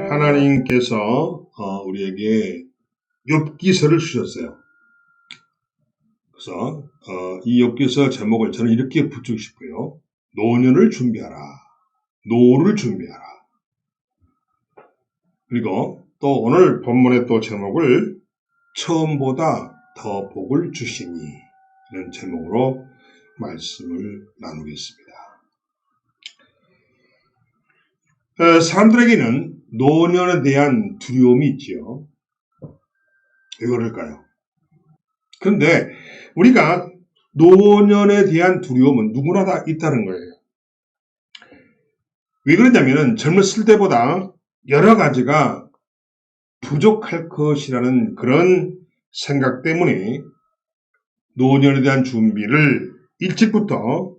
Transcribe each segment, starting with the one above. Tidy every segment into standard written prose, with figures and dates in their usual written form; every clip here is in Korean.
하나님께서 우리에게 욥기서를 주셨어요. 그래서 이 욥기서 제목을 저는 이렇게 붙이고 싶어요. 노년을 준비하라. 노를 준비하라. 그리고 또 오늘 본문의 또 제목을 처음보다 더 복을 주시니 이런 제목으로 말씀을 나누겠습니다. 사람들에게는 노년에 대한 두려움이 있지요. 왜 그럴까요? 그런데 우리가 노년에 대한 두려움은 누구나 다 있다는 거예요. 왜 그러냐면 젊었을 때보다 여러 가지가 부족할 것이라는 그런 생각 때문에 노년에 대한 준비를 일찍부터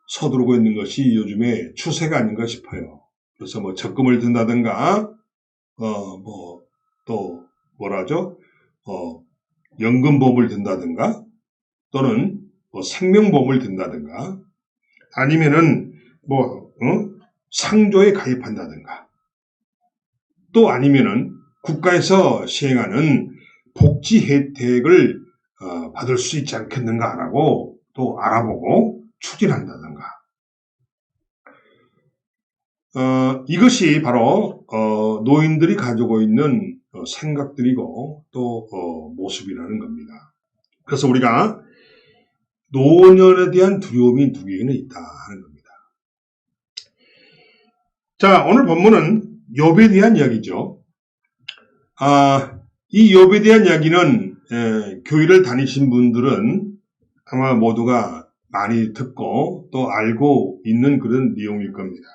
서두르고 있는 것이 요즘의 추세가 아닌가 싶어요. 그래서 적금을 든다든가 연금보험을 든다든가 또는 생명보험을 든다든가 아니면은 상조에 가입한다든가 또 아니면은 국가에서 시행하는 복지 혜택을 받을 수 있지 않겠는가라고 또 알아보고 추진한다든가 이것이 바로 노인들이 가지고 있는 생각들이고 또 모습이라는 겁니다. 그래서 우리가 노년에 대한 두려움이 누구에게는 있다 하는 겁니다. 자, 오늘 본문은 욥에 대한 이야기죠. 이 욥에 대한 이야기는 교회를 다니신 분들은 아마 모두가 많이 듣고 또 알고 있는 그런 내용일 겁니다.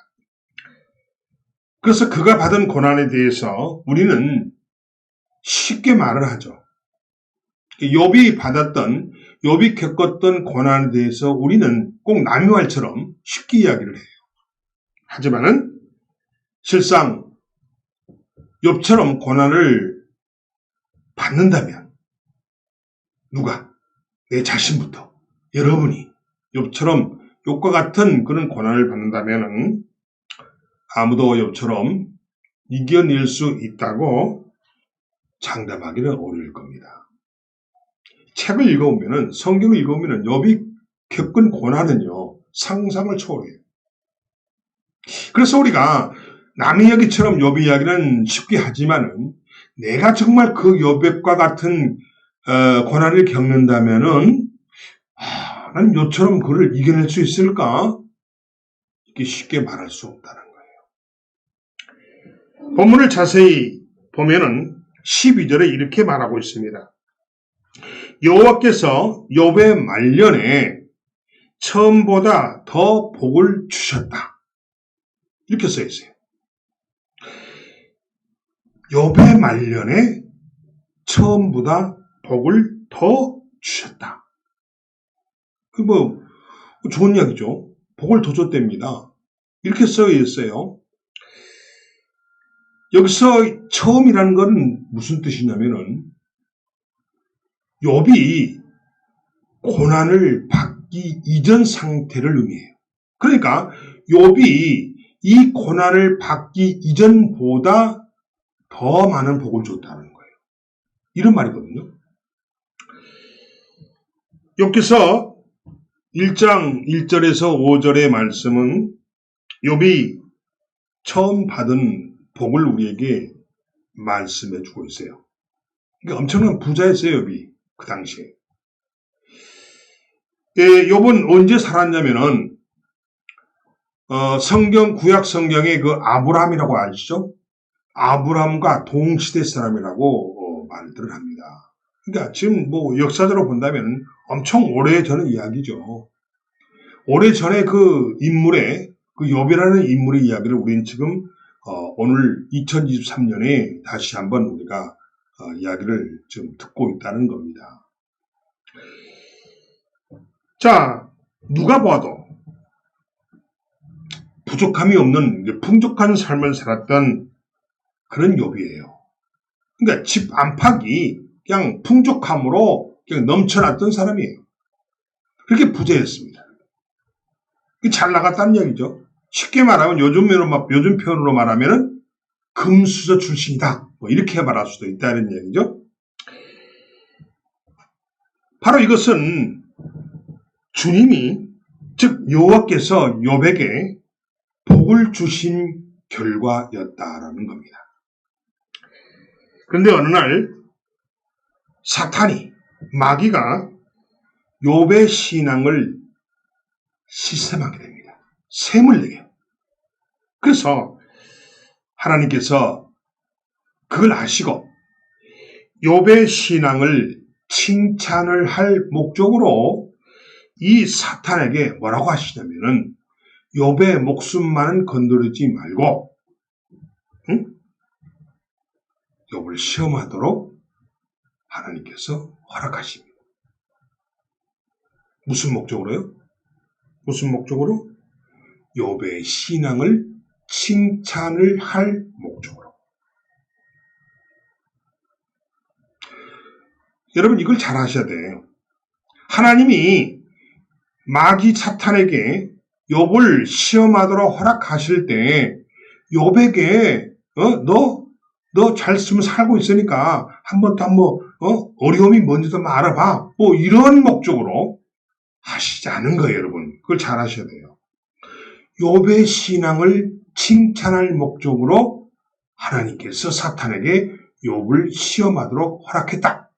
그래서 그가 받은 고난에 대해서 우리는 쉽게 말을 하죠. 욥이 겪었던 고난에 대해서 우리는 꼭 남의 말처럼 쉽게 이야기를 해요. 하지만은 실상 욥처럼 고난을 받는다면 누가? 내 자신부터 여러분이 욥처럼 욥과 같은 그런 고난을 받는다면은 아무도 욥처럼 이겨낼 수 있다고 장담하기는 어려울 겁니다. 책을 읽어보면은 성경을 읽어보면은 욥이 겪은 고난은요 상상을 초월해요. 그래서 우리가 남의 이야기처럼 욥의 이야기는 쉽게 하지만은 내가 정말 그 욥과 같은 고난을 겪는다면은 난 욥처럼 그를 이겨낼 수 있을까? 이렇게 쉽게 말할 수 없다는 거예요. 본문을 자세히 보면은 12절에 이렇게 말하고 있습니다. 여호와께서 욥의 말년에 처음보다 더 복을 주셨다. 이렇게 써 있어요. 욥의 말년에 처음보다 복을 더 주셨다. 좋은 이야기죠. 복을 더 줬답니다. 이렇게 써 있어요. 여기서 처음이라는 건 무슨 뜻이냐면은 욥이 고난을 받기 이전 상태를 의미해요. 그러니까 욥이 이 고난을 받기 이전보다 더 많은 복을 줬다는 거예요. 이런 말이거든요. 욥기서 1장 1절에서 5절의 말씀은 욥이 처음 받은 복을 우리에게 말씀해 주고 있어요. 그러니까 엄청난 부자였어요, 욥이 그 당시에. 욥은 언제 살았냐면은 구약 성경의 그 아브라함이라고 아시죠? 아브라함과 동시대 사람이라고 말들을 합니다. 그러니까 지금 역사적으로 본다면 엄청 오래전의 이야기죠. 오래전에 그 인물의 그 욥이라는 인물의 이야기를 우리는 지금 오늘 2023년에 다시 한번 우리가 이야기를 좀 듣고 있다는 겁니다. 자, 누가 봐도 부족함이 없는 풍족한 삶을 살았던 그런 욥이에요. 그러니까 집 안팎이 그냥 풍족함으로 그냥 넘쳐났던 사람이에요. 그렇게 부자였습니다. 잘 나갔다는 얘기죠. 쉽게 말하면 요즘 표현으로 말하면은 금수저 출신이다. 뭐 이렇게 말할 수도 있다는 얘기죠. 바로 이것은 주님이 즉 여호와께서 욥에게 복을 주신 결과였다라는 겁니다. 그런데 어느 날 사탄이 마귀가 욥의 신앙을 시샘하게 됩니다. 셈을 내요. 그래서 하나님께서 그걸 아시고 욥의 신앙을 칭찬을 할 목적으로 이 사탄에게 뭐라고 하시냐면은 욥의 목숨만은 건드리지 말고 욥을 시험하도록 하나님께서 허락하십니다. 무슨 목적으로요? 무슨 목적으로? 욥의 신앙을 칭찬을 할 목적으로. 여러분 이걸 잘 아셔야 돼요. 하나님이 마귀 사탄에게 욥을 시험하도록 허락하실 때 욥에게 너 잘 쓰면 살고 있으니까 한번 어려움이 뭔지도 한번 알아봐. 뭐 이런 목적으로 하시지 않은 거예요, 여러분. 그걸 잘 아셔야 돼요. 욥의 신앙을 칭찬할 목적으로 하나님께서 사탄에게 욥을 시험하도록 허락했다.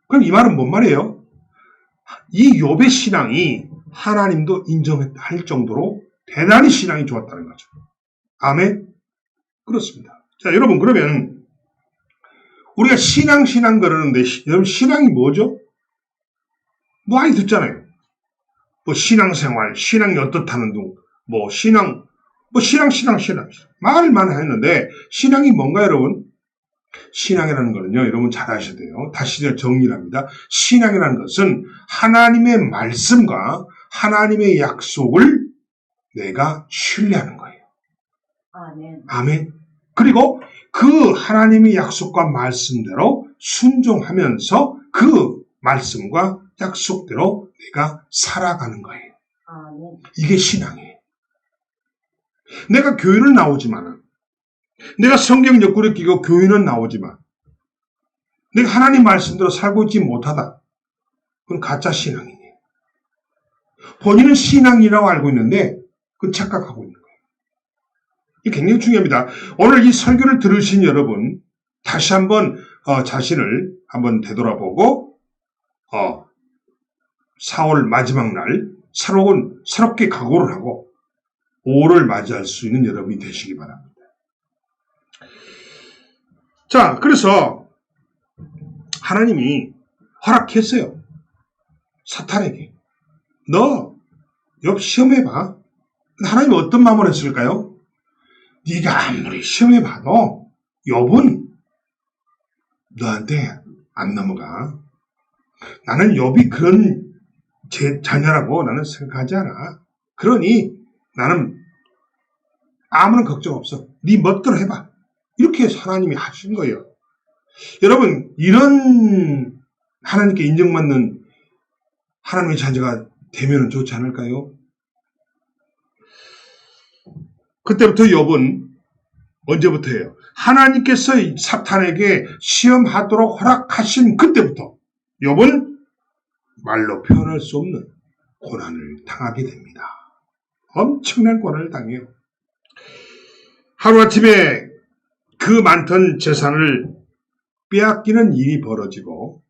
그럼 이 말은 뭔 말이에요? 이 욥의 신앙이 하나님도 인정할 정도로 대단히 신앙이 좋았다는 거죠. 아멘? 그렇습니다. 자, 여러분 그러면 우리가 신앙 그러는데 여러분 신앙이 뭐죠? 많이 듣잖아요. 뭐 신앙생활, 신앙이 어떻다는 등, 신앙 말을 많이 했는데 신앙이 뭔가 여러분? 신앙이라는 거는요, 여러분 잘 아셔야 돼요. 다시 정리를 합니다. 신앙이라는 것은 하나님의 말씀과 하나님의 약속을 내가 신뢰하는 거예요. 아멘. 아멘. 그리고 그 하나님의 약속과 말씀대로 순종하면서 그 말씀과 약속대로 내가 살아가는 거예요. 아멘. 이게 신앙이에요. 내가 교회를 나오지만, 내가 성경 옆구리 끼고 교회는 나오지만, 내가 하나님 말씀대로 살고 있지 못하다. 그건 가짜 신앙이에요. 본인은 신앙이라고 알고 있는데, 그건 착각하고 있는 거예요. 이게 굉장히 중요합니다. 오늘 이 설교를 들으신 여러분, 다시 한번 자신을 한번 되돌아보고 4월 마지막 날 새롭게 각오를 하고 5월을 맞이할 수 있는 여러분이 되시기 바랍니다. 자, 그래서 하나님이 허락했어요. 사탄에게. 너 욥 시험해봐. 하나님이 어떤 마음을 했을까요? 네가 아무리 시험해봐도 욥은 너한테 안 넘어가. 나는 욥이 그런 제 자녀라고 나는 생각하지 않아. 그러니 나는 아무런 걱정 없어. 네 멋대로 해봐. 이렇게 해서 하나님이 하신 거예요. 여러분 이런 하나님께 인정받는 하나님의 자녀가 되면 좋지 않을까요? 그때부터 욥은 언제부터예요? 하나님께서 사탄에게 시험하도록 허락하신 그때부터 욥은 말로 표현할 수 없는 고난을 당하게 됩니다. 엄청난 고난을 당해요. 하루아침에 그 많던 재산을 빼앗기는 일이 벌어지고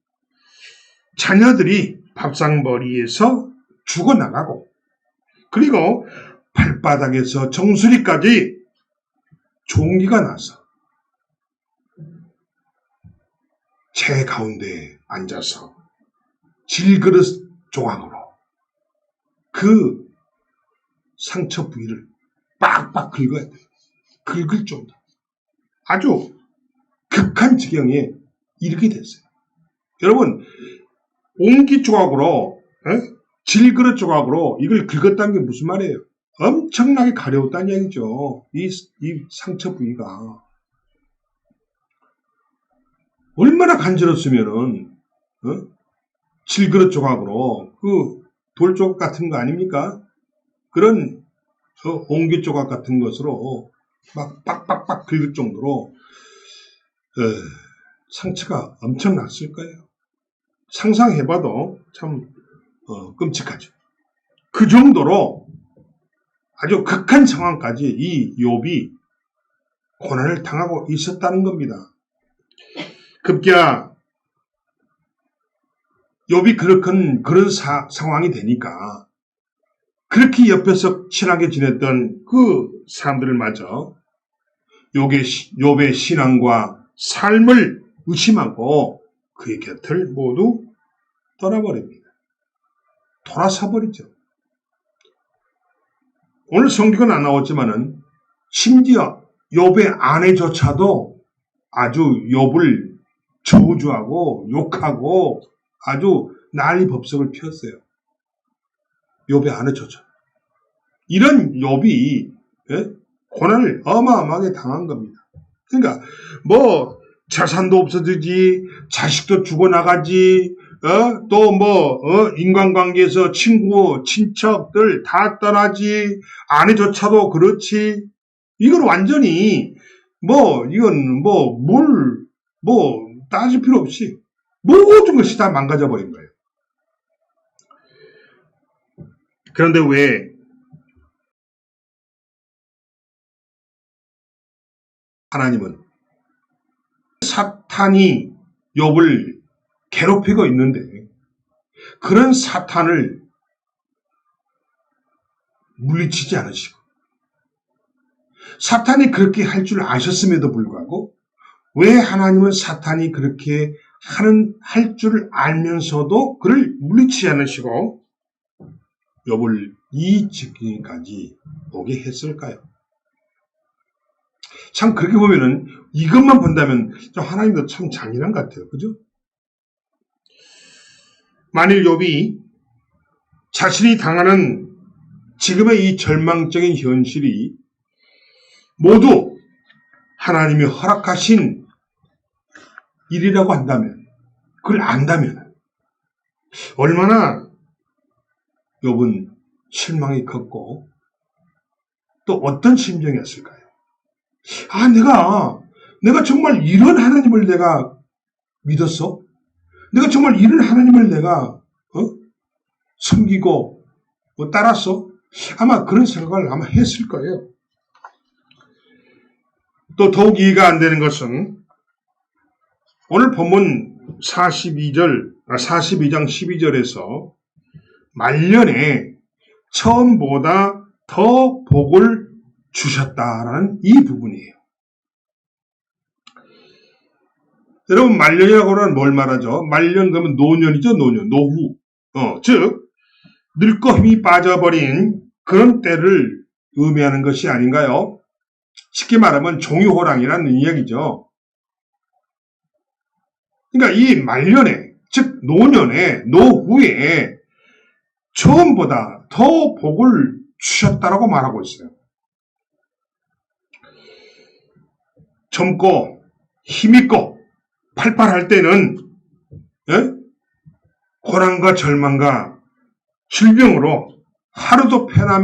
자녀들이 밥상머리에서 죽어나가고 그리고 발바닥에서 정수리까지 종기가 나서 제 가운데 앉아서 질그릇 조각으로 그 상처 부위를 빡빡 긁어야 돼요. 긁을 정도. 아주 극한 지경에 이르게 됐어요. 여러분, 옹기 조각으로, 질그릇 조각으로 이걸 긁었다는 게 무슨 말이에요? 엄청나게 가려웠다는 얘기죠. 이 상처 부위가. 얼마나 간지럽으면은, 질그릇 조각으로, 그 돌 조각 같은 거 아닙니까? 그런 옹기 조각 같은 것으로 막 빡빡빡 긁을 정도로 상처가 엄청났을 거예요. 상상해봐도 참 끔찍하죠. 그 정도로 아주 극한 상황까지 이 욥이 고난을 당하고 있었다는 겁니다. 급기야 욥이 그런 상황이 되니까 그렇게 옆에서 친하게 지냈던 그 사람들마저 욥의 신앙과 삶을 의심하고 그의 곁을 모두 떠나버립니다. 돌아서 버리죠. 오늘 성경은 안 나왔지만은 심지어 욥의 아내조차도 아주 욥을 저주하고 욕하고 아주 난리 법석을 피웠어요. 욥의 아내조차. 이런 욥이 고난을 어마어마하게 당한 겁니다. 그러니까 뭐 재산도 없어지지, 자식도 죽어나가지, 또 인간관계에서 친구, 친척들 다 떠나지, 아내조차도 그렇지. 이건 완전히 이건 따질 필요 없이 모든 것이 다 망가져 버린 거예요. 그런데 왜 하나님은 사탄이 욥을 괴롭히고 있는데 그런 사탄을 물리치지 않으시고 사탄이 그렇게 할 줄 아셨음에도 불구하고 왜 하나님은 사탄이 그렇게 할 줄을 알면서도 그를 물리치지 않으시고 욥을 이 지경까지 오게 했을까요? 참 그렇게 보면은 이것만 본다면 하나님도 참 잔인한 것 같아요. 그죠? 만일 욥이 자신이 당하는 지금의 이 절망적인 현실이 모두 하나님이 허락하신 일이라고 한다면, 그걸 안다면 얼마나 욥은 실망이 컸고 또 어떤 심정이었을까요? 내가 정말 이런 하나님을 내가 믿었어? 내가 정말 이런 하나님을 내가 섬기고 따랐어? 아마 그런 생각을 아마 했을 거예요. 또 더욱 이해가 안 되는 것은 오늘 본문 42장 12절에서 말년에 처음보다 더 복을 주셨다라는 이 부분이에요. 여러분 말년이라고 하면 뭘 말하죠? 말년 그러면 노년이죠. 노후. 즉 늙고 힘이 빠져버린 그런 때를 의미하는 것이 아닌가요? 쉽게 말하면 종유호랑이라는 이야기죠. 그러니까 이 말년에, 즉 노년에, 노후에 처음보다 더 복을 주셨다라고 말하고 있어요. 젊고 힘있고 팔팔할 때는 고난과 절망과 질병으로 하루도 편할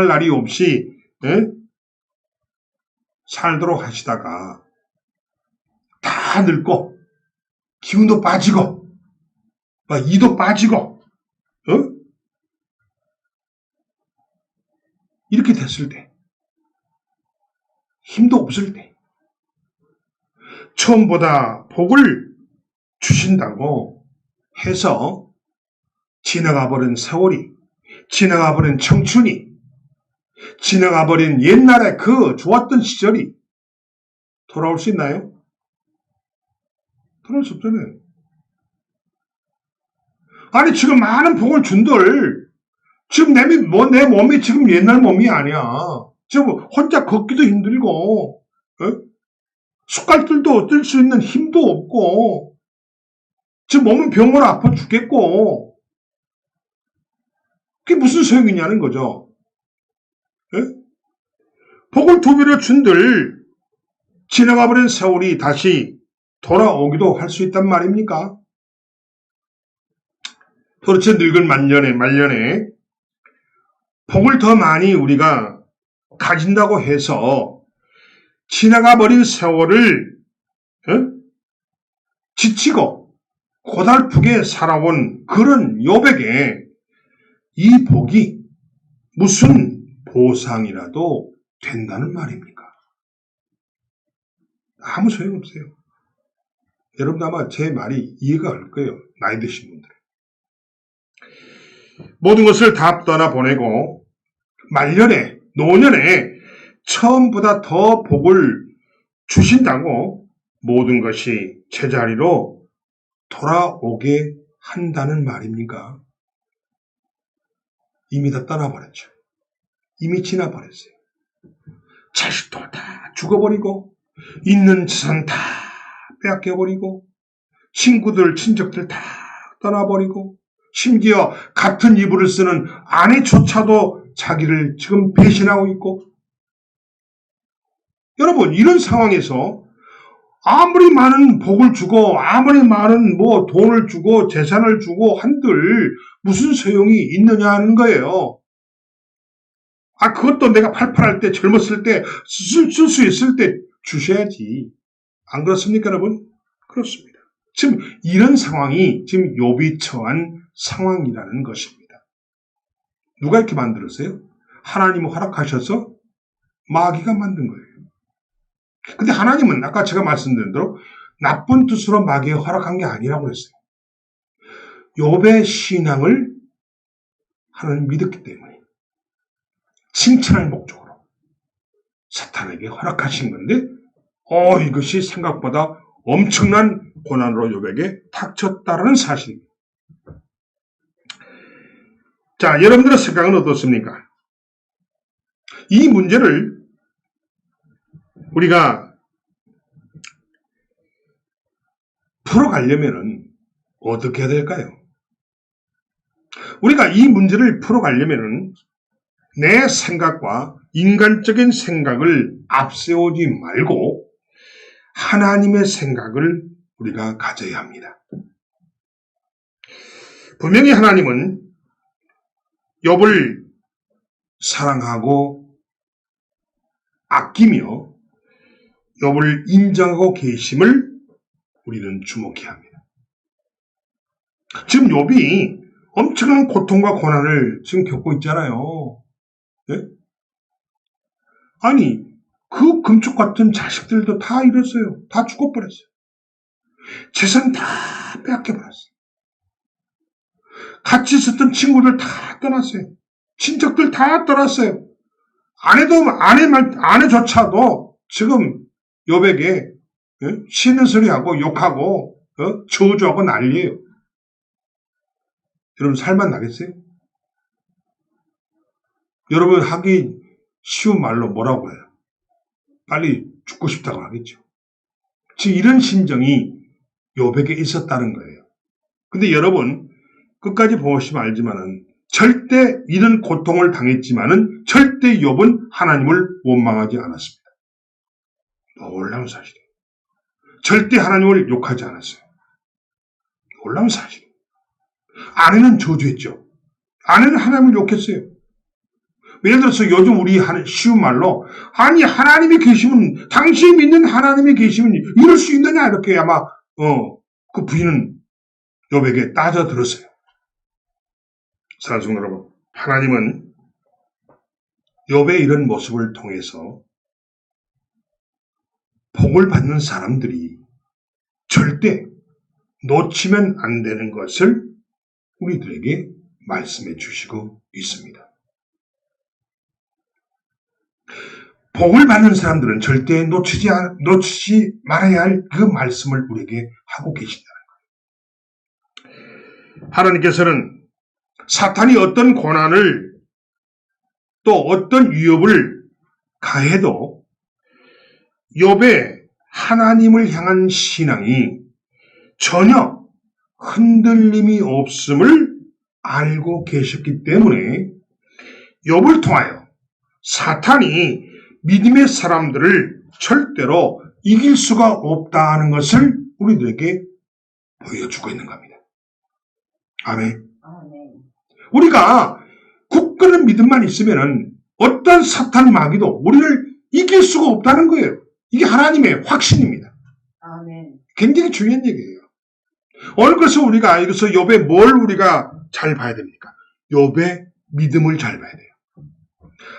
날이 없이 살도록 하시다가 다 늙고 기운도 빠지고 이도 빠지고 이렇게 됐을 때 힘도 없을 때 처음보다 복을 주신다고 해서 지나가버린 세월이, 지나가버린 청춘이, 지나가버린 옛날에 그 좋았던 시절이 돌아올 수 있나요? 돌아올 수 없잖아요. 아니 지금 많은 복을 준들 지금 내 몸이 지금 옛날 몸이 아니야. 지금 혼자 걷기도 힘들고 숟갈들도 뜰 수 있는 힘도 없고 지금 몸은 병으로 아파 죽겠고 그게 무슨 소용이냐는 거죠. 복을 두 배로 준들 지나가버린 세월이 다시 돌아오기도 할 수 있단 말입니까? 도대체 늙은 말년에 복을 더 많이 우리가 가진다고 해서 지나가 버린 세월을 지치고 고달프게 살아온 그런 욥에게 이 복이 무슨 보상이라도 된다는 말입니까? 아무 소용없어요. 여러분 아마 제 말이 이해가 갈 거예요. 나이 드신 분들. 모든 것을 다 떠나보내고 말년에, 노년에 처음보다 더 복을 주신다고 모든 것이 제자리로 돌아오게 한다는 말입니까? 이미 다 떠나버렸죠. 이미 지나버렸어요. 자식도 다 죽어버리고 있는 재산 다 빼앗겨버리고 친구들, 친척들 다 떠나버리고 심지어 같은 이불을 쓰는 아내조차도 자기를 지금 배신하고 있고 여러분 이런 상황에서 아무리 많은 복을 주고 아무리 많은 돈을 주고 재산을 주고 한들 무슨 소용이 있느냐 하는 거예요. 그것도 내가 팔팔할 때 젊었을 때 쓸 수 있을 때 주셔야지. 안 그렇습니까 여러분? 그렇습니다. 지금 이런 상황이 지금 욥이 처한 상황이라는 것입니다. 누가 이렇게 만들었어요? 하나님이 허락하셔서 마귀가 만든 거예요. 근데 하나님은 아까 제가 말씀드린 대로 나쁜 뜻으로 마귀에 허락한 게 아니라고 그랬어요. 욥의 신앙을 하나님 믿었기 때문에 칭찬할 목적으로 사탄에게 허락하신 건데 이것이 생각보다 엄청난 고난으로 욥에게 닥쳤다라는 사실입니다. 자, 여러분들의 생각은 어떻습니까? 이 문제를 우리가 풀어가려면 어떻게 해야 될까요? 우리가 이 문제를 풀어가려면 내 생각과 인간적인 생각을 앞세우지 말고 하나님의 생각을 우리가 가져야 합니다. 분명히 하나님은 욥을 사랑하고 아끼며 욥을 인정하고 계심을 우리는 주목해야 합니다. 지금 욥이 엄청난 고통과 고난을 지금 겪고 있잖아요. 네? 아니 그 금쪽 같은 자식들도 다 잃었어요. 다 죽어버렸어요. 재산 다 빼앗겨버렸어요. 같이 있었던 친구들 다 떠났어요. 친척들 다 떠났어요. 아내조차도 지금 욥에게 쉬는 소리하고 욕하고 저주하고 난리예요. 여러분 살만 나겠어요? 여러분 하기 쉬운 말로 뭐라고 해요? 빨리 죽고 싶다고 하겠죠. 지금 이런 심정이 욥에게 있었다는 거예요. 근데 여러분 끝까지 보시면 알지만은 절대 이런 고통을 당했지만은 절대 욥은 하나님을 원망하지 않았습니다. 놀라운 사실이에요. 절대 하나님을 욕하지 않았어요. 놀라운 사실이에요. 아내는 저주했죠. 아내는 하나님을 욕했어요. 예를 들어서 요즘 우리 하는 쉬운 말로 아니 하나님이 계시면 당신이 믿는 하나님이 계시면 이럴 수 있느냐 이렇게 아마 그 부인은 욥에게 따져 들었어요. 사랑하는 성도 여러분, 하나님은 욥의 이런 모습을 통해서 복을 받는 사람들이 절대 놓치면 안 되는 것을 우리들에게 말씀해 주시고 있습니다. 복을 받는 사람들은 절대 놓치지 말아야 할 그 말씀을 우리에게 하고 계신다는 거예요. 하나님께서는 사탄이 어떤 고난을 또 어떤 위협을 가해도 욥의 하나님을 향한 신앙이 전혀 흔들림이 없음을 알고 계셨기 때문에 욥을 통하여 사탄이 믿음의 사람들을 절대로 이길 수가 없다는 것을 우리들에게 보여주고 있는 겁니다. 아멘. 우리가 굳건한 믿음만 있으면 어떤 사탄 마귀도 우리를 이길 수가 없다는 거예요. 이게 하나님의 확신입니다. 아멘. 굉장히 중요한 얘기예요. 오늘 그래서 우리가 여기서 욥의 뭘 우리가 잘 봐야 됩니까? 욥의 믿음을 잘 봐야 돼요.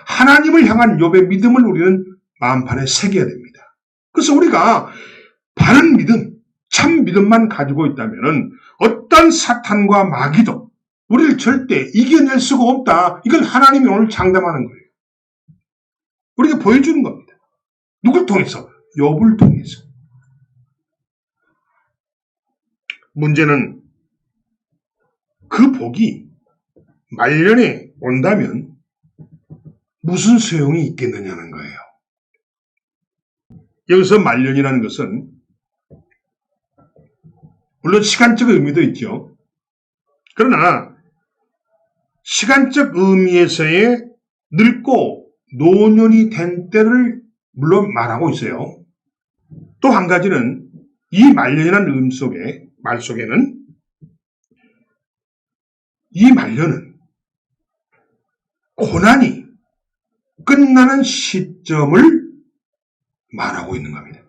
하나님을 향한 욥의 믿음을 우리는 마음판에 새겨야 됩니다. 그래서 우리가 바른 믿음, 참 믿음만 가지고 있다면 어떤 사탄과 마귀도 우리를 절대 이겨낼 수가 없다. 이걸 하나님이 오늘 장담하는 거예요. 우리가 보여주는 겁니다. 누굴 통해서? 욥을 통해서. 문제는 그 복이 말년에 온다면 무슨 소용이 있겠느냐는 거예요. 여기서 말년이라는 것은 물론 시간적 의미도 있죠. 그러나 시간적 의미에서의 늙고 노년이 된 때를 물론 말하고 있어요. 또 한 가지는 이 말년이라는 말 속에는 이 말년은 고난이 끝나는 시점을 말하고 있는 겁니다.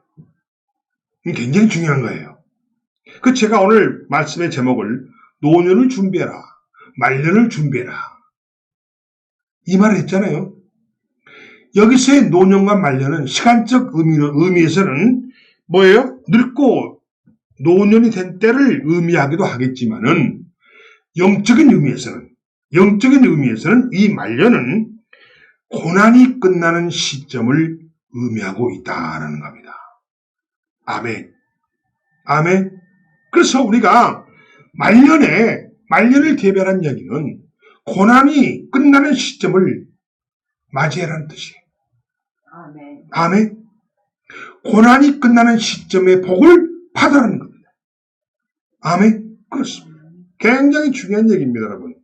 이게 굉장히 중요한 거예요. 그 제가 오늘 말씀의 제목을 노년을 준비해라, 말년을 준비해라 이 말을 했잖아요. 여기서의 노년과 말년은 시간적 의미에서는 뭐예요? 늙고 노년이 된 때를 의미하기도 하겠지만은 영적인 의미에서는 이 말년은 고난이 끝나는 시점을 의미하고 있다라는 겁니다. 아멘. 아멘. 그래서 우리가 말년을 대별한 이야기는 고난이 끝나는 시점을 맞이해라는 뜻이에요. 아멘. 아멘. 고난이 끝나는 시점의 복을 받으라는 겁니다. 아멘. 그렇습니다. 굉장히 중요한 얘기입니다, 여러분.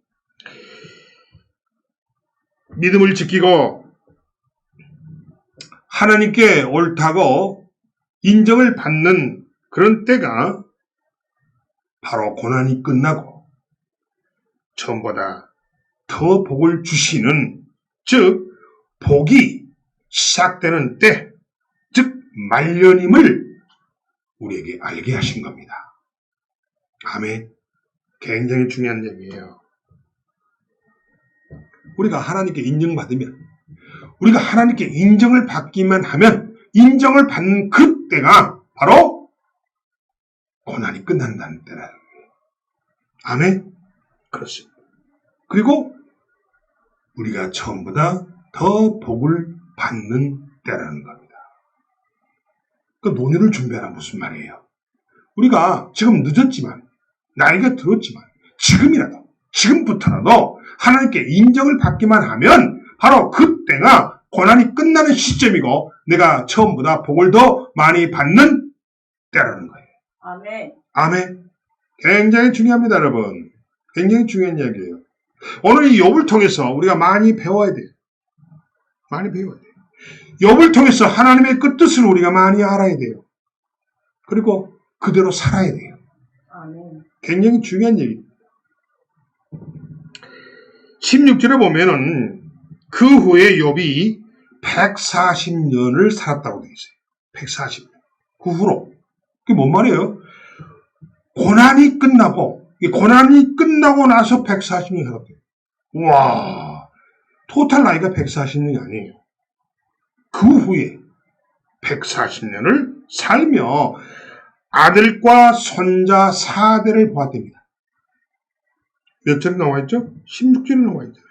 믿음을 지키고 하나님께 옳다고 인정을 받는 그런 때가 바로 고난이 끝나고 처음보다 더 복을 주시는, 즉 복이 시작되는 때, 즉 말년임을 우리에게 알게 하신 겁니다. 아멘. 굉장히 중요한 얘기예요. 우리가 하나님께 인정받으면, 우리가 하나님께 인정을 받기만 하면 인정을 받는 그때가 바로 고난이 끝난다는 때라는 거예요. 아멘. 그렇습니다. 그리고 우리가 처음보다 더 복을 받는 때라는 겁니다. 그 노년을 준비하라 무슨 말이에요? 우리가 지금 늦었지만, 나이가 들었지만 지금부터라도 하나님께 인정을 받기만 하면 바로 그때가 고난이 끝나는 시점이고 내가 처음보다 복을 더 많이 받는 때라는 거예요. 아멘. 아멘. 굉장히 중요합니다, 여러분. 굉장히 중요한 이야기예요. 오늘 이 욥을 통해서 우리가 많이 배워야 돼요. 많이 배워야 돼요. 욥을 통해서 하나님의 끝뜻을 우리가 많이 알아야 돼요. 그리고 그대로 살아야 돼요. 아멘. 굉장히 중요한 얘기입니다. 16절에 보면은 그 후에 욥이 140년을 살았다고 되어 있어요. 140년. 그 후로. 그게 뭔 말이에요? 고난이 끝나고 나서 140년 살았대요. 와, 토탈 나이가 140년이 아니에요. 그 후에 140년을 살며 아들과 손자 4대를 보았답니다. 몇 절에 나와 있죠? 16절에 나와 있잖아요.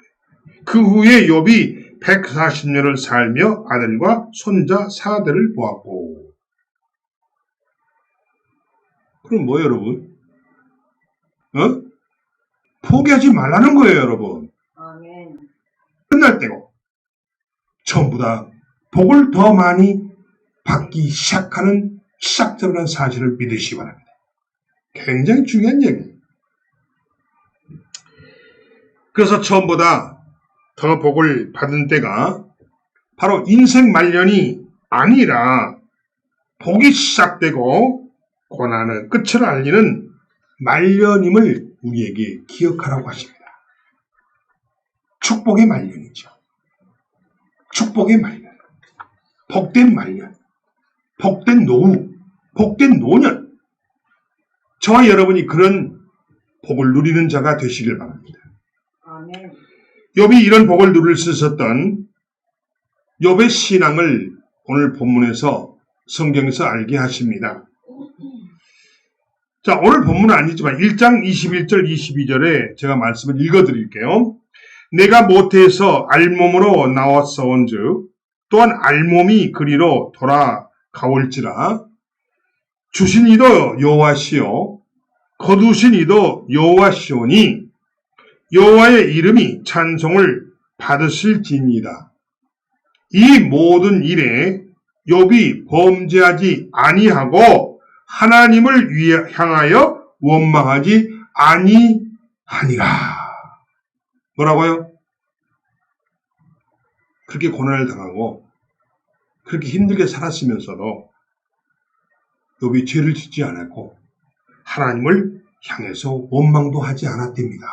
그 후에 욥이 140년을 살며 아들과 손자 4대를 보았고. 그럼 뭐예요, 여러분? 포기하지 말라는 거예요, 여러분. 아멘. 끝날 때고 처음보다 복을 더 많이 받기 시작하는 시작점이라는 사실을 믿으시기 바랍니다. 굉장히 중요한 얘기예요. 그래서 처음보다 더 복을 받은 때가 바로 인생 말년이 아니라 복이 시작되고 고난의 끝을 알리는 말년임을 우리에게 기억하라고 하십니다. 축복의 말년이죠. 축복의 말년. 복된 말년. 복된 노후, 복된 노년, 저와 여러분이 그런 복을 누리는 자가 되시길 바랍니다. 아멘. 욥이 이런 복을 누릴 수 있었던 욥의 신앙을 오늘 본문에서 성경에서 알게 하십니다. 자, 오늘 본문은 아니지만 1장 21절 22절에 제가 말씀을 읽어드릴게요. 내가 모태에서 알몸으로 나왔사온즉 또한 알몸이 그리로 돌아가올지라 주신 이도 여호와시요 거두신 이도 여호와시오니 여호와의 이름이 찬송을 받으실지니이다. 이 모든 일에 욥이 범죄하지 아니하고 하나님을 향하여 원망하지 아니하니라. 뭐라고요? 그렇게 고난을 당하고 그렇게 힘들게 살았으면서도 욥이 죄를 짓지 않았고 하나님을 향해서 원망도 하지 않았답니다.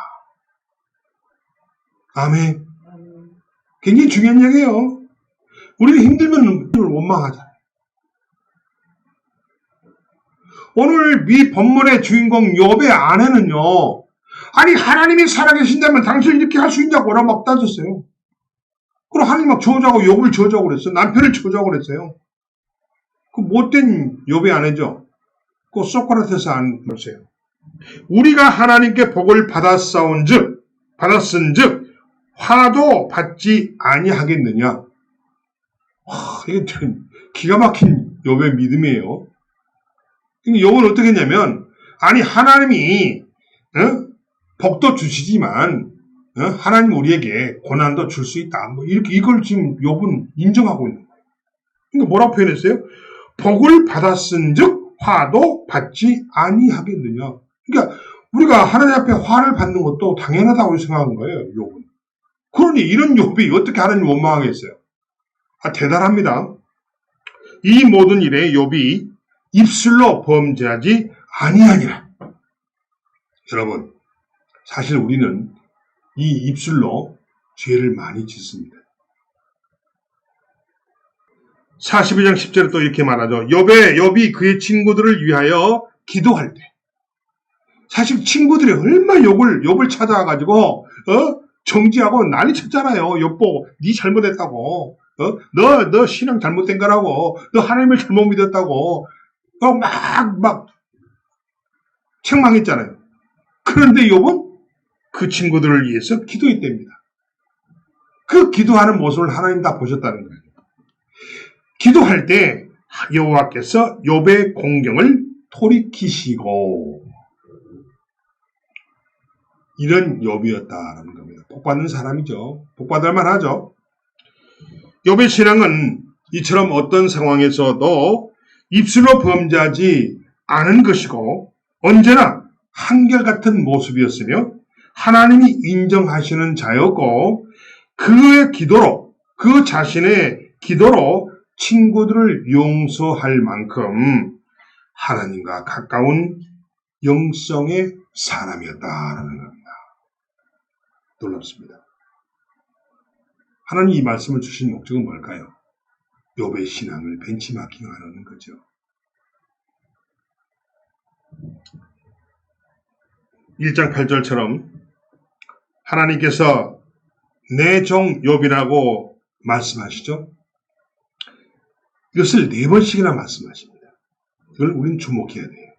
아멘. 굉장히 중요한 얘기예요. 우리가 힘들면 원망하잖아요. 오늘 이 본문의 주인공 욥의 아내는요, 아니 하나님이 살아계신다면 당신을 이렇게 할 수 있냐고 막 따졌어요. 그럼 하나님 막 저주하고 욥을 저주하고 그랬어요. 남편을 저주하고 그랬어요. 그 못된 욥의 아내죠. 그 소크라테스 안 보세요. 우리가 하나님께 복을 받았은즉 화도 받지 아니하겠느냐. 이게 참 기가 막힌 욥의 믿음이에요. 욥은 어떻게 했냐면, 아니 하나님이 복도 주시지만 하나님 우리에게 고난도 줄 수 있다. 뭐 이렇게 이걸 지금 욥은 인정하고 있는 거예요. 그러니까 뭐라고 표현했어요? 복을 받았은즉 화도 받지 아니하겠느냐. 그러니까 우리가 하나님 앞에 화를 받는 것도 당연하다고 생각하는 거예요. 욥은. 그러니 이런 욥이 어떻게 하나님 원망하겠어요? 대단합니다. 이 모든 일에 욥이 입술로 범죄하지 아니하니라. 여러분, 사실 우리는 이 입술로 죄를 많이 짓습니다. 42장 10절에 또 이렇게 말하죠. 욥이 그의 친구들을 위하여 기도할 때. 사실 친구들이 얼마나 욥을 찾아와가지고 정지하고 난리 쳤잖아요. 욥보 네 잘못했다고. 너 신앙 잘못된 거라고. 너 하나님을 잘못 믿었다고. 막 책망했잖아요. 그런데 욥은 그 친구들을 위해서 기도했답니다. 그 기도하는 모습을 하나님 다 보셨다는 거예요. 기도할 때 여호와께서 욥의 공경을 돌이키시고 이런 욥이었다라는 겁니다. 복받는 사람이죠. 복받을 만하죠. 욥의 신앙은 이처럼 어떤 상황에서도 입술로 범죄하지 않은 것이고 언제나 한결같은 모습이었으며 하나님이 인정하시는 자였고 그의 기도로 그 자신의 기도로 친구들을 용서할 만큼 하나님과 가까운 영성의 사람이었다라는 겁니다. 놀랍습니다. 하나님 이 말씀을 주신 목적은 뭘까요? 욥의 신앙을 벤치마킹하는 거죠. (1장 8절처럼) 하나님께서 내 종 욥이라고 말씀하시죠. 이것을 4번씩이나 말씀하십니다. 이걸 우리는 주목해야 돼요.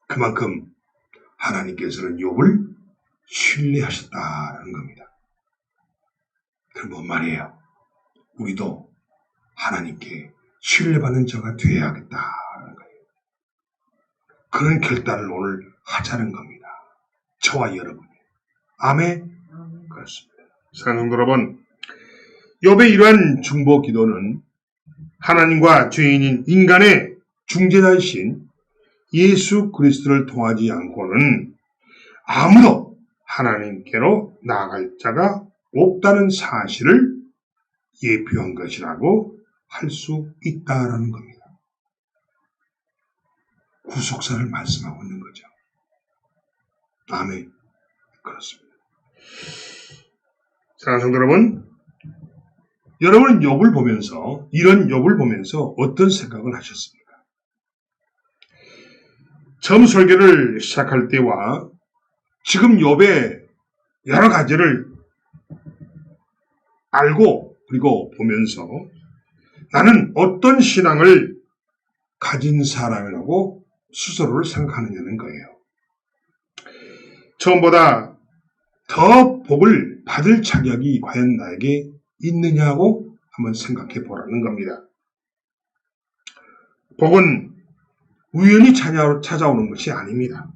그만큼 하나님께서는 욥을 신뢰하셨다는 겁니다. 그럼 뭔 말이에요? 우리도 하나님께 신뢰받는 자가 되어야겠다는 거예요. 그런 결단을 오늘 하자는 겁니다. 저와 여러분이. 아멘. 그렇습니다. 사랑하는 여러분, 욥의 이러한 중보 기도는 하나님과 죄인인 인간의 중재자이신 예수 그리스도를 통하지 않고는 아무도 하나님께로 나아갈 자가 없다는 사실을 예표한 것이라고 할 수 있다라는 겁니다. 구속사를 말씀하고 있는 거죠. 아멘. 그렇습니다. 사랑하는 성도 여러분, 여러분은 욥을 보면서, 이런 욥을 보면서 어떤 생각을 하셨습니까? 처음 설교를 시작할 때와 지금 욥의 여러 가지를 알고 그리고 보면서 나는 어떤 신앙을 가진 사람이라고 스스로를 생각하느냐는 거예요. 처음보다 더 복을 받을 자격이 과연 나에게 있느냐고 한번 생각해 보라는 겁니다. 복은 우연히 찾아오는 것이 아닙니다.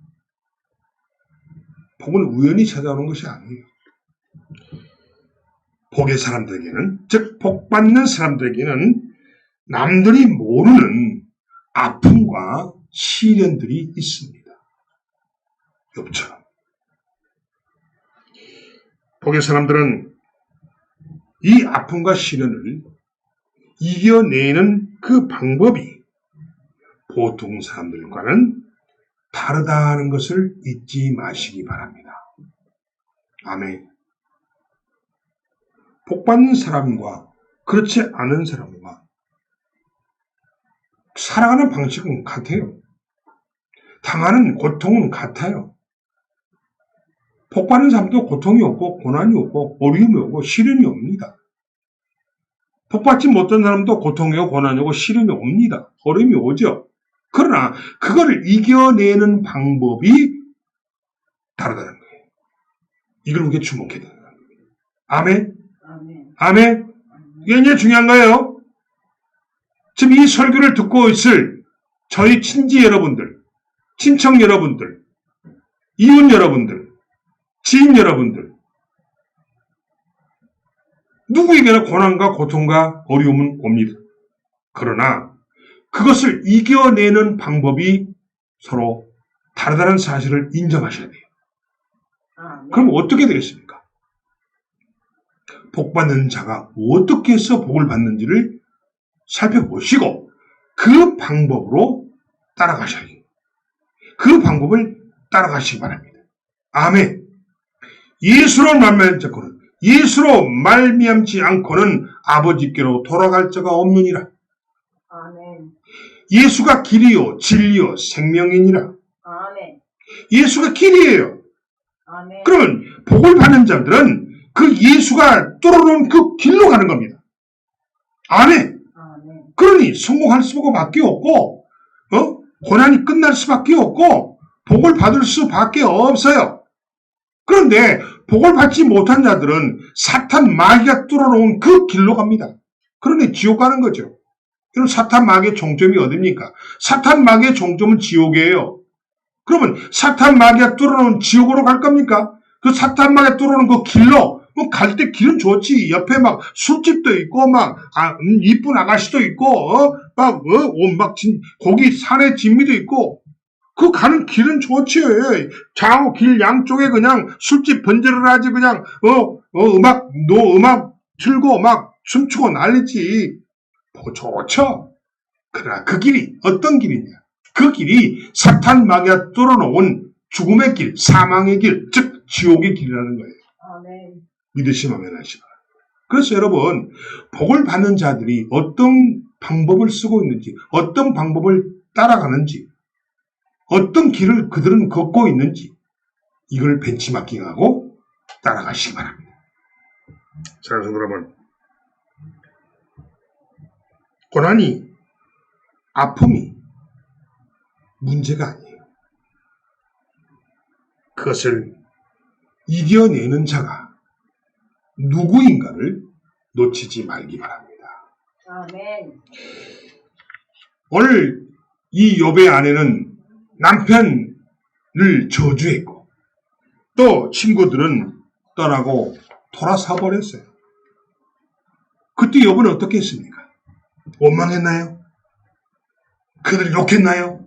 복은 우연히 찾아오는 것이 아니에요. 복의 사람들에게는, 즉 복 받는 사람들에게는 남들이 모르는 아픔과 시련들이 있습니다. 욥처럼. 복의 사람들은 이 아픔과 시련을 이겨내는 그 방법이 보통 사람들과는 다르다는 것을 잊지 마시기 바랍니다. 아멘. 복받는 사람과 그렇지 않은 사람과 살아가는 방식은 같아요. 당하는 고통은 같아요. 복받는 사람도 고통이 없고 고난이 없고 어려움이 없고 시련이 옵니다. 복받지 못한 사람도 고통이 오고 고난이 오고 시련이 옵니다. 어려움이 오죠. 그러나 그거를 이겨내는 방법이 다르다는 거예요. 이걸 우리가 주목해야 되는 거예요. 아멘? 아멘. 아멘? 이게 이제 중요한 거예요. 지금 이 설교를 듣고 있을 저희 친지 여러분들, 친척 여러분들, 이웃 여러분들, 지인 여러분들, 누구에게나 고난과 고통과 어려움은 옵니다. 그러나 그것을 이겨내는 방법이 서로 다르다는 사실을 인정하셔야 돼요. 그럼 어떻게 되겠습니까? 복받는 자가 어떻게 해서 복을 받는지를 살펴보시고 그 방법으로 따라가셔야 돼요. 그 방법을 따라가시기 바랍니다. 아멘. 예수로 말미암지 않고는 아버지께로 돌아갈 자가 없느니라. 아멘. 예수가 길이요 진리요 생명이니라. 아멘. 예수가 길이에요. 아멘. 그러면 복을 받는 자들은 그 예수가 뚫어놓은 그 길로 가는 겁니다. 아멘. 아멘. 그러니 성공할 수밖에 없고 고난이 끝날 수밖에 없고 복을 받을 수밖에 없어요. 그런데 복을 받지 못한 자들은 사탄 마귀가 뚫어놓은 그 길로 갑니다. 그러니 지옥 가는 거죠. 그럼 사탄 마귀의 종점이 어디입니까? 사탄 마귀의 종점은 지옥이에요. 그러면 사탄 마귀가 뚫어놓은 지옥으로 갈 겁니까? 그 사탄 마귀가 뚫어놓은 그 길로 갈 때 길은 좋지. 옆에 막 술집도 있고 이쁜 아가씨도 있고 거기 산에 진미도 있고 그 가는 길은 좋지. 좌우 길 양쪽에 그냥 술집 번제를 하지 그냥 음악 틀고 막 춤추고 난리지. 좋죠. 그러나 그 길이 어떤 길이냐? 그 길이 사탄 마귀가 뚫어놓은 죽음의 길, 사망의 길, 즉 지옥의 길이라는 거예요. 아멘. 믿으시면 하시라. 그래서 여러분 복을 받는 자들이 어떤 방법을 쓰고 있는지, 어떤 방법을 따라가는지, 어떤 길을 그들은 걷고 있는지 이걸 벤치마킹하고 따라가시기 바랍니다. 사랑하는 여러분, 고난이, 아픔이 문제가 아니에요. 그것을 이겨내는 자가 누구인가를 놓치지 말기 바랍니다. 아멘. 오늘 이 욥의 아내는 남편을 저주했고 또 친구들은 떠나고 돌아서 버렸어요. 그때 욥은 어떻게 했습니까? 원망했나요? 그들이 욕했나요?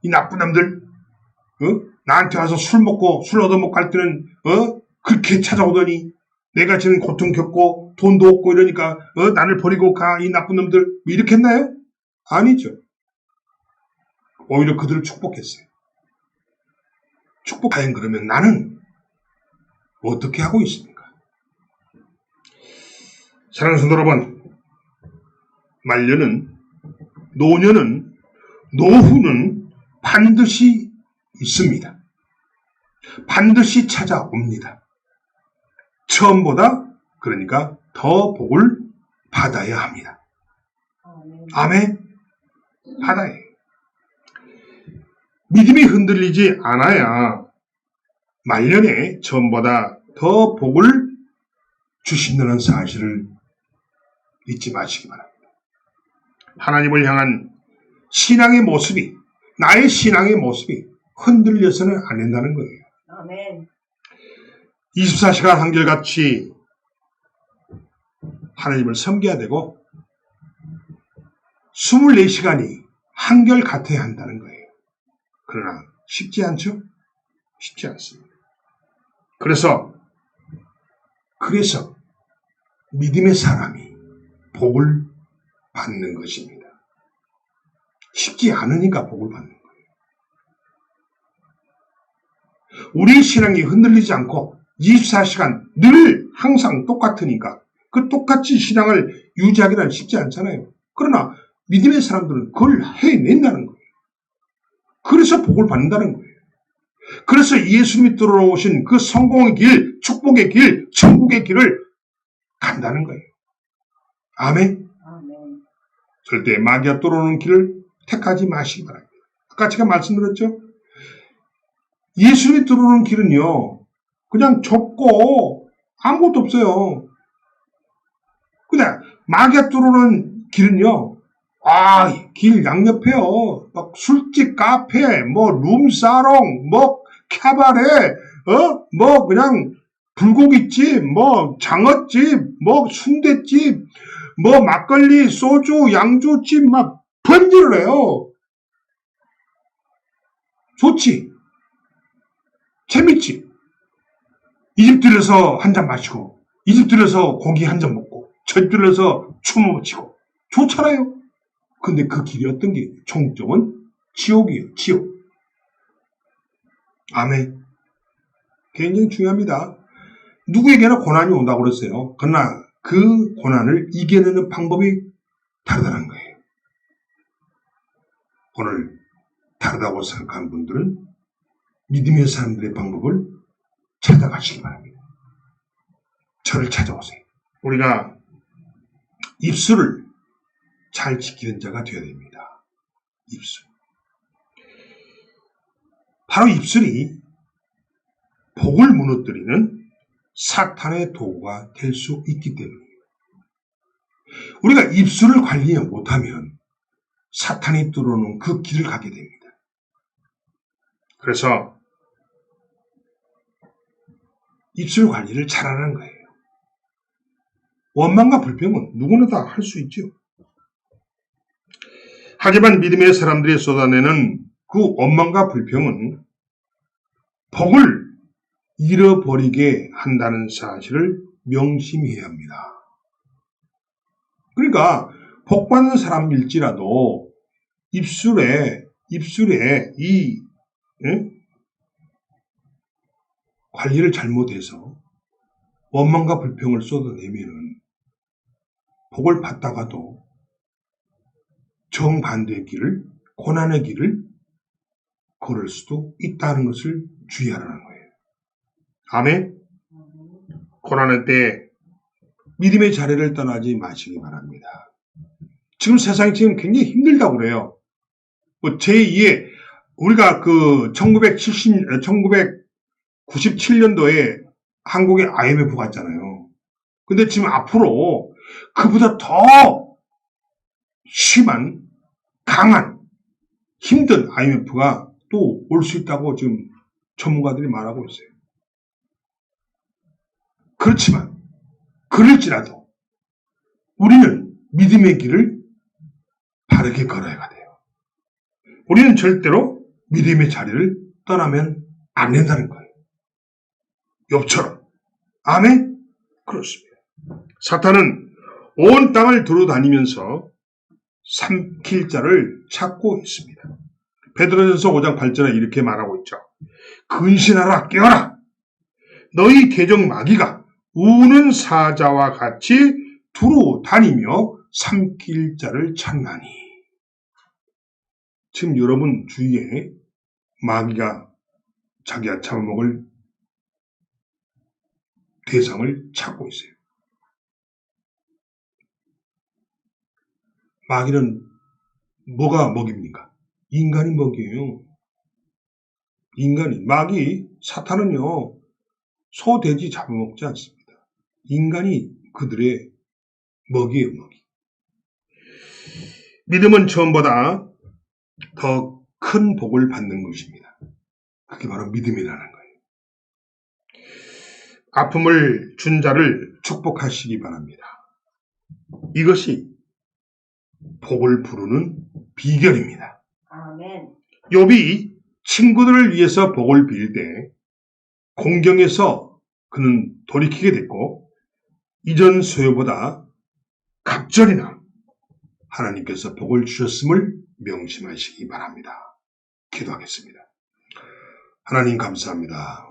이 나쁜 놈들 나한테 와서 술 얻어먹고 갈 때는 그렇게 찾아오더니 내가 지금 고통 겪고 돈도 없고 이러니까 나를 버리고 가 이 나쁜 놈들 이렇게 했나요? 아니죠. 오히려 그들을 축복했어요. 과연 그러면 나는 어떻게 하고 있습니까? 사랑하는 성도 여러분, 말년은, 노년은, 노후는 반드시 있습니다. 반드시 찾아옵니다. 처음보다 그러니까 더 복을 받아야 합니다. 아멘. 받아야 해요. 믿음이 흔들리지 않아야 말년에 처음보다 더 복을 주신다는 사실을 잊지 마시기 바랍니다. 하나님을 향한 신앙의 모습이, 나의 신앙의 모습이 흔들려서는 안 된다는 거예요. 아멘. 24시간 한결같이 하나님을 섬겨야 되고 24시간이 한결같아야 한다는 거예요. 그러나 쉽지 않죠? 쉽지 않습니다. 그래서 믿음의 사람이 복을 받는 것입니다. 쉽지 않으니까 복을 받는 거예요. 우리 신앙이 흔들리지 않고 24시간 늘 항상 똑같으니까 그 똑같이 신앙을 유지하기는 쉽지 않잖아요. 그러나 믿음의 사람들은 그걸 해낸다는 거예요. 그래서 복을 받는다는 거예요. 그래서 예수님이 들어오신 그 성공의 길, 축복의 길, 천국의 길을 간다는 거예요. 아멘. 아멘. 절대 마귀가 들어오는 길을 택하지 마시기 바랍니다. 아까 제가 말씀드렸죠? 예수님이 들어오는 길은요, 그냥 좁고 아무것도 없어요. 그냥 마귀가 들어오는 길은요, 길 양옆에요. 막 술집, 카페, 뭐 룸사롱, 뭐 캐바레, 그냥 불고기집, 뭐 장어집, 뭐 순댓집, 뭐 막걸리, 소주, 양주집 막 번지를 해요. 좋지. 재밌지. 이 집 들여서 한 잔 마시고, 이 집 들여서 고기 한 잔 먹고, 저 집 들여서 춤을 치고 좋잖아요. 근데 그 길이 어떤 길이에요? 총점은 지옥이에요. 지옥. 아멘. 굉장히 중요합니다. 누구에게나 고난이 온다고 그랬어요. 그러나 그 고난을 이겨내는 방법이 다르다는 거예요. 오늘 다르다고 생각하는 분들은 믿음의 사람들의 방법을 찾아가시기 바랍니다. 저를 찾아오세요. 우리가 입술을 잘 지키는 자가 되어야 됩니다. 입술. 바로 입술이 복을 무너뜨리는 사탄의 도구가 될 수 있기 때문이에요. 우리가 입술을 관리 못하면 사탄이 들어오는 그 길을 가게 됩니다. 그래서 입술 관리를 잘하는 거예요. 원망과 불평은 누구나 다 할 수 있죠. 하지만 믿음의 사람들이 쏟아내는 그 원망과 불평은 복을 잃어버리게 한다는 사실을 명심해야 합니다. 그러니까 복 받는 사람일지라도 입술에 이 관리를 잘못해서 원망과 불평을 쏟아내면은 복을 받다가도 정반대의 길을, 고난의 길을 걸을 수도 있다는 것을 주의하라는 거예요. 아멘. 고난의 때 믿음의 자리를 떠나지 마시기 바랍니다. 지금 세상이 지금 굉장히 힘들다고 그래요. 제2의 우리가 그 1997년도에 한국에 IMF 갔잖아요. 근데 지금 앞으로 그보다 더 심한, 강한, 힘든 IMF가 또 올 수 있다고 지금 전문가들이 말하고 있어요. 그렇지만 그럴지라도 우리는 믿음의 길을 바르게 걸어야 돼요. 우리는 절대로 믿음의 자리를 떠나면 안 된다는 거예요. 욥처럼. 아멘? 그렇습니다. 사탄은 온 땅을 두루다니면서 삼킬 자를 찾고 있습니다. 베드로전서 5장 8절에 이렇게 말하고 있죠. 근신하라, 깨어라. 너희 대적 마귀가 우는 사자와 같이 두루 다니며 삼킬 자를 찾나니. 지금 여러분 주위에 마귀가 자기가 잡아먹을 대상을 찾고 있어요. 마귀는 뭐가 먹입니까? 인간이 먹이에요. 인간이, 마귀, 사탄은요, 소, 돼지 잡아먹지 않습니다. 인간이 그들의 먹이에요, 먹이. 믿음은 처음보다 더 큰 복을 받는 것입니다. 그게 바로 믿음이라는 거예요. 아픔을 준 자를 축복하시기 바랍니다. 이것이 복을 부르는 비결입니다. 아멘. 욥이 친구들을 위해서 복을 빌 때 공경에서 그는 돌이키게 됐고 이전 소요보다 갑절이나 하나님께서 복을 주셨음을 명심하시기 바랍니다. 기도하겠습니다. 하나님 감사합니다.